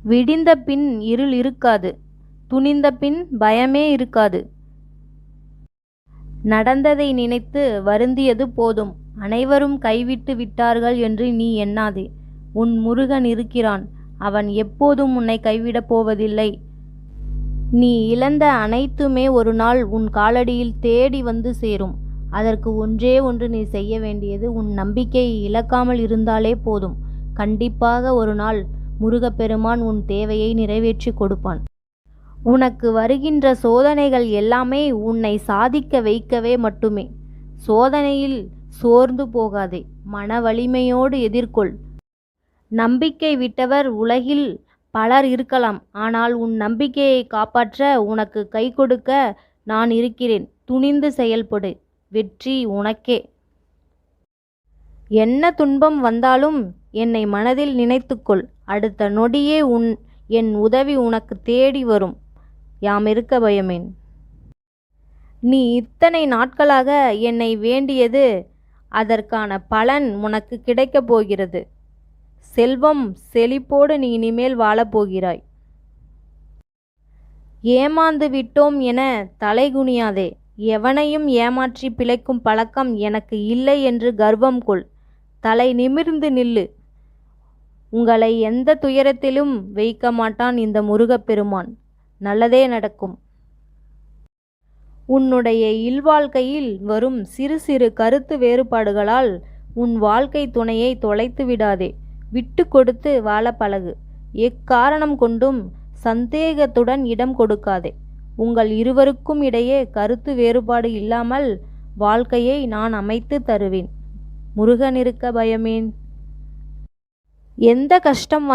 விடிந்த பின் இருள் இருக்காது, துணிந்த பின் பயமே இருக்காது. நடந்ததை நினைத்து வருந்தியது போதும். அனைவரும் கைவிட்டு விட்டார்கள் என்று நீ எண்ணாதே. உன் முருகன் இருக்கிறான். அவன் எப்போதும் உன்னை கைவிடப் போவதில்லை. நீ இழந்த அனைத்துமே ஒரு நாள் உன் காலடியில் தேடி வந்து சேரும். அதற்கு ஒன்றே ஒன்று நீ செய்ய வேண்டியது உன் நம்பிக்கையை இழக்காமல் இருந்தாலே போதும். கண்டிப்பாக ஒரு நாள் முருகப்பெருமான் உன் தேவையை நிறைவேற்றி கொடுப்பான். உனக்கு வருகின்ற சோதனைகள் எல்லாமே உன்னை சாதிக்க வைக்கவே மட்டுமே. சோதனையில் சோர்ந்து போகாதே, மன வலிமையோடு எதிர்கொள். நம்பிக்கை விட்டவர் உலகில் பலர் இருக்கலாம். ஆனால் உன் நம்பிக்கையை காப்பாற்ற உனக்கு கை கொடுக்க நான் இருக்கிறேன். துணிந்து செயல்படு. வெற்றி உனக்கே. என்ன துன்பம் வந்தாலும் என்னை மனதில் நினைத்துக்கொள். அடுத்த நொடியே என் உதவி உனக்கு தேடி வரும். யாமிருக்க பயமேன். நீ இத்தனை நாட்களாக என்னை வேண்டியது, அதற்கான பலன் உனக்கு கிடைக்கப் போகிறது. செல்வம் செழிப்போடு நீ இனிமேல் வாழப்போகிறாய். ஏமாந்து விட்டோம் என தலைகுனியாதே. எவனையும் ஏமாற்றி பிழைக்கும் பழக்கம் எனக்கு இல்லை என்று கர்வம் கொள். தலை நிமிர்ந்து நில்லு. உங்களை எந்த துயரத்திலும் வைக்க மாட்டான் இந்த முருகப்பெருமான். நல்லதே நடக்கும். உன்னுடைய இல்வாழ்க்கையில் வரும் சிறு சிறு கருத்து வேறுபாடுகளால் உன் வாழ்க்கை துணையை தொலைத்து விடாதே. விட்டு கொடுத்து வாழ பழகு. எக்காரணம் கொண்டும் சந்தேகத்துடன் இடம் கொடுக்காதே. உங்கள் இருவருக்கும் இடையே கருத்து வேறுபாடு இல்லாமல் வாழ்க்கையை நான் அமைத்து தருவேன். முருகன் இருக்க பயமேன். எந்த கஷ்டம்